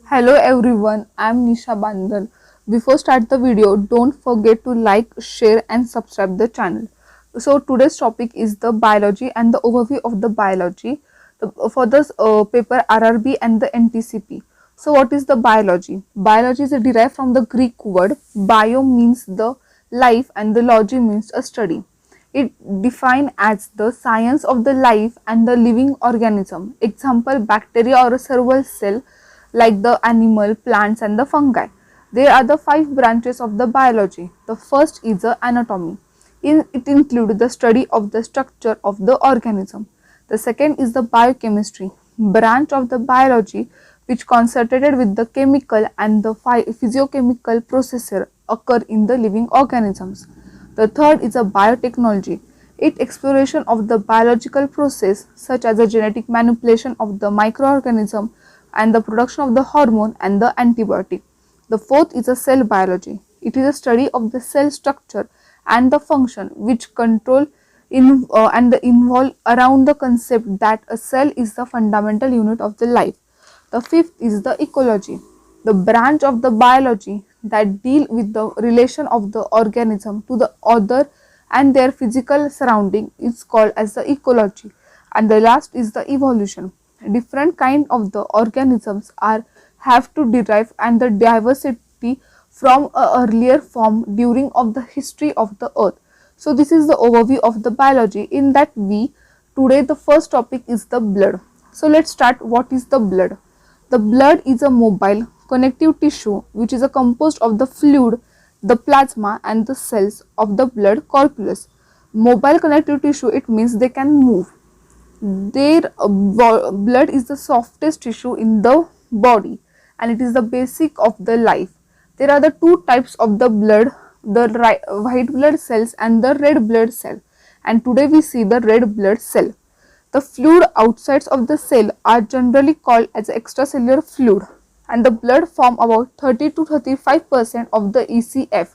Hello everyone, I am Nisha Bandal. Before start the video, don't forget to like, share and subscribe the channel. So today's topic is the biology and the overview of the biology for this paper RRB and the NTCP. So what is the biology? Biology is derived from the Greek word bio means the life and the logy means a study. It defined as the science of the life and the living organism. Example, bacteria or a cerebral cell like the animal, plants and the fungi. There are the 5 branches of the biology. The first is the anatomy. It includes the study of the structure of the organism. The second is the biochemistry, branch of the biology which concentrated with the chemical and the physiochemical processes occur in the living organisms. The third is a biotechnology. It exploration of the biological process such as the genetic manipulation of the microorganism and the production of the hormone and the antibiotic. The fourth is a cell biology. It is a study of the cell structure and the function which control and the involve around the concept that a cell is the fundamental unit of the life. The fifth is the ecology, the branch of the biology that deal with the relation of the organism to the other and their physical surrounding is called as the ecology. And the last is the evolution. Different kind of the organisms are have to derive and the diversity from a earlier form during of the history of the earth. So this is the overview of the biology. In that today the first topic is the blood. So let's start. What is the blood? The blood is a mobile connective tissue which is a composed of the fluid, the plasma and the cells of the blood corpuscle. Mobile connective tissue, it means they can move. Their blood is the softest tissue in the body and it is the basic of the life. There are the two types of the blood, the white blood cells and the red blood cell, and today we see the red blood cell. The fluid outsides of the cell are generally called as extracellular fluid and the blood form about 30 to 35% of the ECF.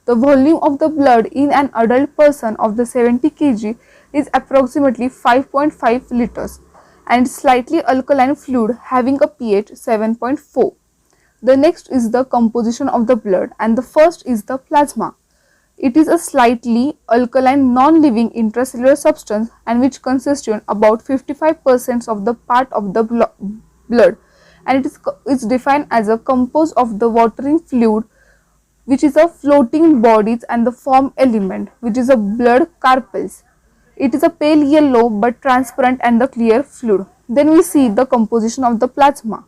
The volume of the blood in an adult person of the 70 kg is approximately 5.5 liters and slightly alkaline fluid having a pH 7.4. The next is the composition of the blood and the first is the plasma. It is a slightly alkaline non-living intracellular substance and which constitutes about 55% of the part of the blood, and it is defined as a composed of the watering fluid which is a floating bodies and the form element which is a blood corpuscle. It is a pale yellow but transparent and the clear fluid. Then we see the composition of the plasma.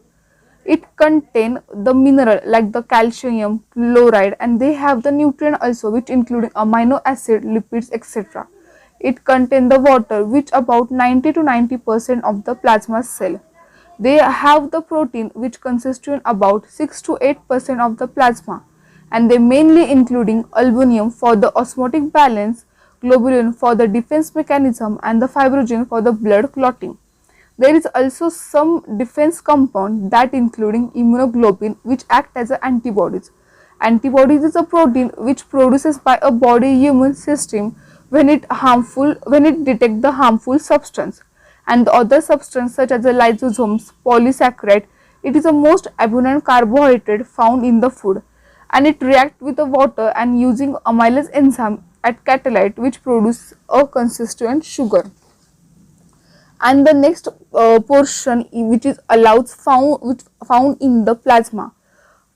It contain the mineral like the calcium, chloride, and they have the nutrient also which including amino acid, lipids, etc. It contain the water which about 90 to 90% of the plasma cell. They have the protein which constitute about 6 to 8% of the plasma, and they mainly including albumin for the osmotic balance, globulin for the defense mechanism and the fibrogen for the blood clotting. There is also some defense compound that including immunoglobulin which act as antibodies. Antibodies is a protein which produces by a body immune system when it detect the harmful substance, and the other substance such as the lysosomes, polysaccharide. It is the most abundant carbohydrate found in the food and it react with the water and using amylase enzyme at catalyte which produce a constituent sugar. And the next portion which is found in the plasma,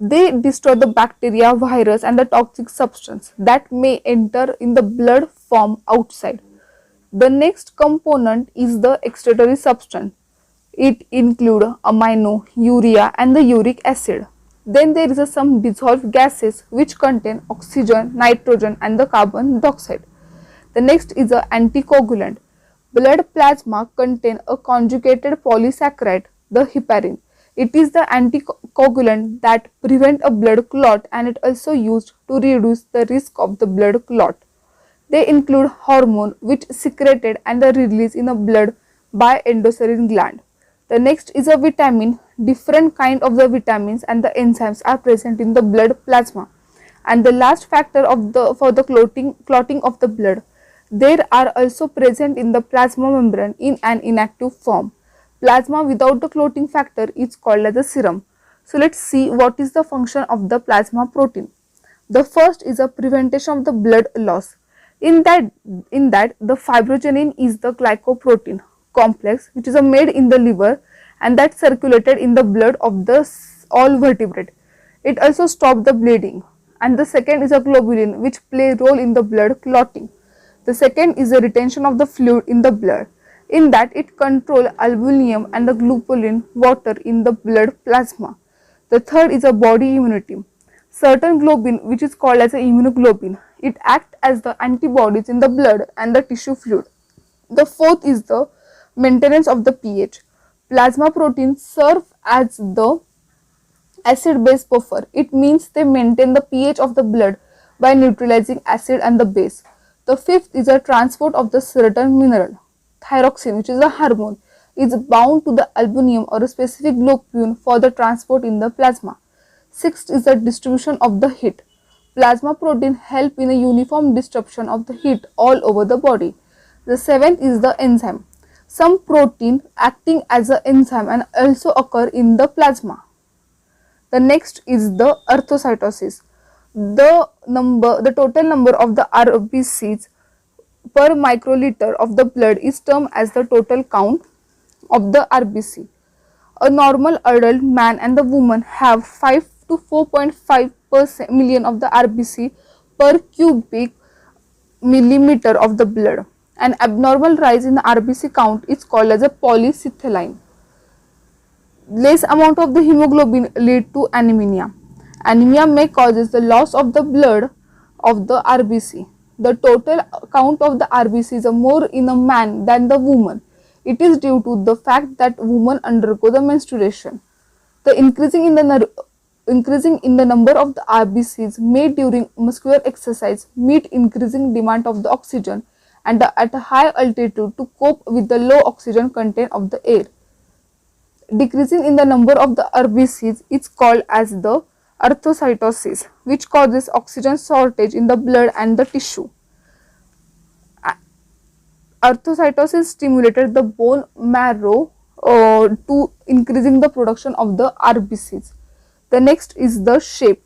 they destroy the bacteria, virus and the toxic substance that may enter in the blood from outside. The next component is the excretory substance. It include amino, urea and the uric acid. Then there is some dissolved gases which contain oxygen, nitrogen and the carbon dioxide. The next is a anticoagulant. Blood plasma contain a conjugated polysaccharide, the heparin. It is the anticoagulant that prevent a blood clot and it also used to reduce the risk of the blood clot. They include hormone which secreted and are released in the blood by endocrine gland. The next is a vitamin. Different kind of the vitamins and the enzymes are present in the blood plasma. And the last factor of the for the clotting of the blood, there are also present in the plasma membrane in an inactive form. Plasma without the clotting factor is called as a serum. So let's see what is the function of the plasma protein. The first is a prevention of the blood loss. In that the fibrogenin is the glycoprotein complex which is made in the liver and that circulated in the blood of the all vertebrate. It also stops the bleeding. And the second is a globulin which play a role in the blood clotting. The second is the retention of the fluid in the blood. In that it control albumin and the globulin water in the blood plasma. The third is a body immunity. Certain globin which is called as a immunoglobulin. It acts as the antibodies in the blood and the tissue fluid. The fourth is the maintenance of the pH. Plasma proteins serve as the acid base buffer. It means they maintain the pH of the blood by neutralizing acid and the base. The fifth is a transport of the certain mineral. Thyroxine, which is a hormone, is bound to the albumin or a specific globulin for the transport in the plasma. Sixth is the distribution of the heat. Plasma protein help in a uniform distribution of the heat all over the body. The seventh is the enzyme. Some protein acting as an enzyme and also occur in the plasma. The next is the erythrocytosis. The total number of the RBCs per microliter of the blood is termed as the total count of the RBC. A normal adult man and the woman have 5 to 4.5 million of the RBC per cubic millimeter of the blood. An abnormal rise in the RBC count is called as a polycythemia. Less amount of the hemoglobin lead to anemia. Anemia may causes the loss of the blood of the RBC. The total count of the RBC is more in a man than the woman. It is due to the fact that women undergo the menstruation. The increasing in the number of the RBCs made during muscular exercise meet increasing demand of the oxygen and at a high altitude to cope with the low oxygen content of the air. Decreasing in the number of the RBCs is called as the erythrocytosis, which causes oxygen shortage in the blood and the tissue. Erythrocytosis stimulated the bone marrow to increasing the production of the RBCs. The next is the shape.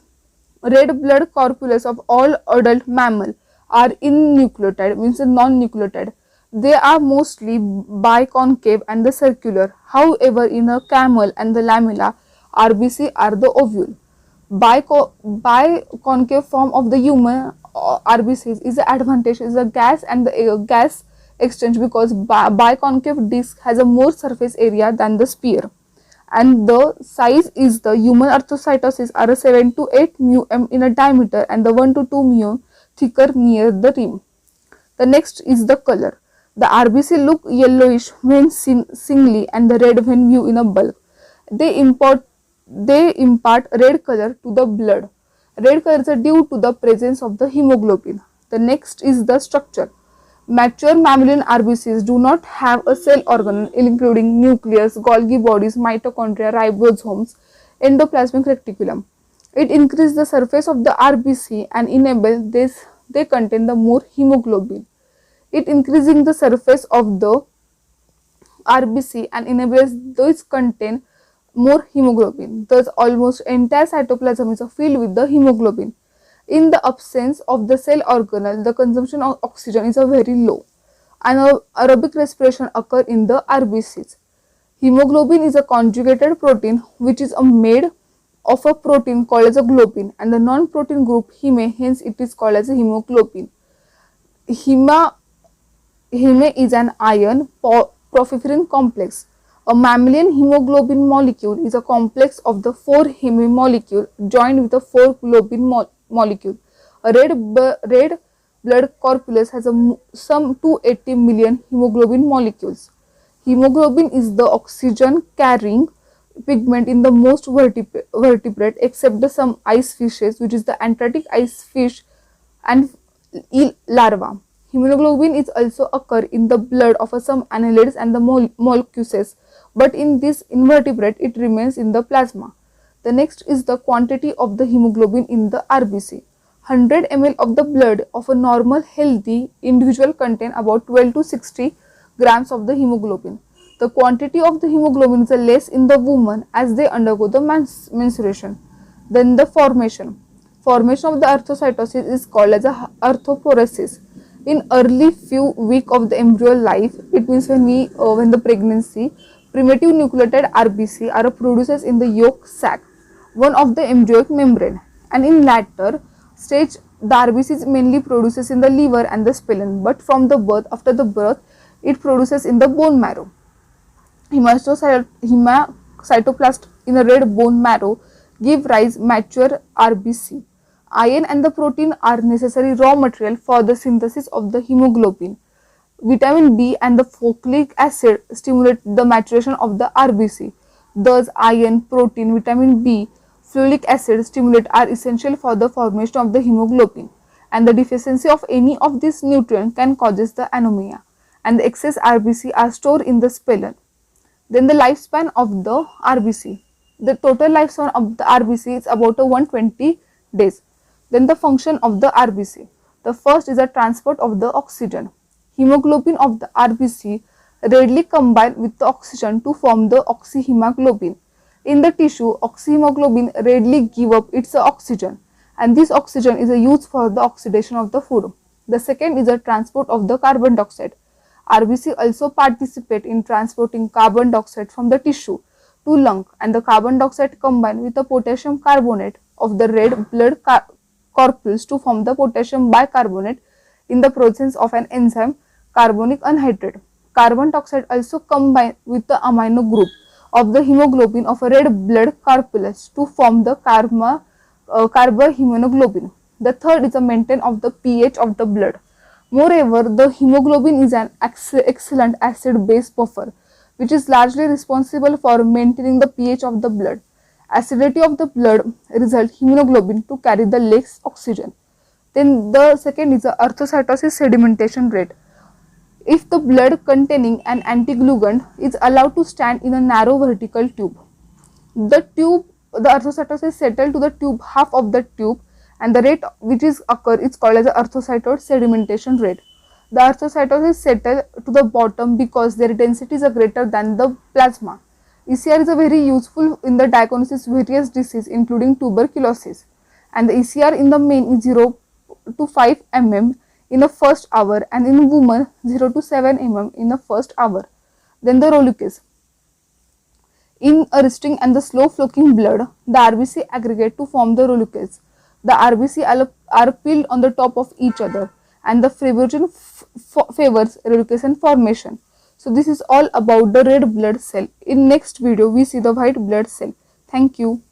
Red blood corpuscles of all adult mammal are nucleotide, means non-nucleotide. They are mostly biconcave and the circular. However, in a camel and the lamella, RBC are the ovule. Biconcave form of the human RBCs is the advantage is the gas and the gas exchange because biconcave disc has a more surface area than the sphere. And the size is the human erythrocytosis are 7 to 8 μm in a diameter and the 1 to 2 μm thicker near the rim. The next is the color. The RBC look yellowish when seen singly and the red when viewed in a bulk. They impart red color to the blood. Red color is due to the presence of the hemoglobin. The next is the structure. Mature mammalian RBCs do not have a cell organ including nucleus, Golgi bodies, mitochondria, ribosomes, endoplasmic reticulum. It increases the surface of the RBC and enable this they contain the more hemoglobin. It increasing the surface of the RBC and enables those contain more hemoglobin. Thus, almost entire cytoplasm is filled with the hemoglobin. In the absence of the cell organelle, the consumption of oxygen is very low. Anaerobic respiration occur in the RBCs. Hemoglobin is a conjugated protein which is made of a protein called as a globin and the non-protein group heme, hence it is called as a hemoglobin. Heme is an iron porphyrin complex. A mammalian hemoglobin molecule is a complex of the 4 heme molecule joined with a 4 globin molecule. A red blood corpuscle has some 280 million hemoglobin molecules. Hemoglobin is the oxygen carrying pigment in the most vertebrate except some ice fishes, which is the Antarctic ice fish and eel larva. Hemoglobin is also occur in the blood of some annelids and the molluscs, but in this invertebrate it remains in the plasma. The next is the quantity of the hemoglobin in the RBC. 100 ml of the blood of a normal healthy individual contain about 12 to 60 grams of the hemoglobin. The quantity of the hemoglobin is less in the woman as they undergo the menstruation. Then the formation. Formation of the arthrocytosis is called as a arthroporesis. In early few week of the embryo life, it means when the pregnancy, primitive nucleated RBC are produced in the yolk sac, one of the embryoic membrane, and in later stage the RBC is mainly produces in the liver and the spleen, but from the birth, after the birth, it produces in the bone marrow. Hematocytoplast in a red bone marrow give rise mature RBC. Iron and the protein are necessary raw material for the synthesis of the hemoglobin. Vitamin B and the folic acid stimulate the maturation of the RBC. Thus, iron, protein, vitamin B, folic acid stimulate are essential for the formation of the hemoglobin, and the deficiency of any of these nutrients can cause the anemia, and the excess RBC are stored in the spleen. Then the lifespan of the RBC. The total lifespan of the RBC is about 120 days. Then the function of the RBC. The first is the transport of the oxygen. Hemoglobin of the RBC readily combine with the oxygen to form the oxyhemoglobin. In the tissue, oxyhemoglobin readily give up its oxygen, and this oxygen is used for the oxidation of the food. The second is the transport of the carbon dioxide. RBC also participate in transporting carbon dioxide from the tissue to lung, and the carbon dioxide combine with the potassium carbonate of the red blood corpuscles to form the potassium bicarbonate in the presence of an enzyme carbonic anhydride. Carbon dioxide also combine with the amino group of the hemoglobin of a red blood corpuscles to form the carbohemoglobin. The third is the maintenance of the pH of the blood. Moreover, the hemoglobin is an excellent acid-base buffer, which is largely responsible for maintaining the pH of the blood. Acidity of the blood results hemoglobin to carry the less oxygen. Then the second is the arthrocytosis sedimentation rate. If the blood containing an antiglucan is allowed to stand in a narrow vertical tube, the arthrocytosis settle to the tube, half of the tube, and the rate which is called as the arthrocytoid sedimentation rate. The arthrocytosis settle to the bottom because their densities are greater than the plasma. ECR is a very useful in the diagnosis various diseases including tuberculosis, and the ECR in the men is 0 to 5 mm in the first hour, and in women 0 to 7 mm in the first hour. Then the Rollicase. In a resting and the slow flowing blood, the RBC aggregate to form the Rollicase. The RBC are piled on the top of each other, and the fibrogen favors reduction formation. So this is all about the red blood cell. In next video, we see the white blood cell. Thank you.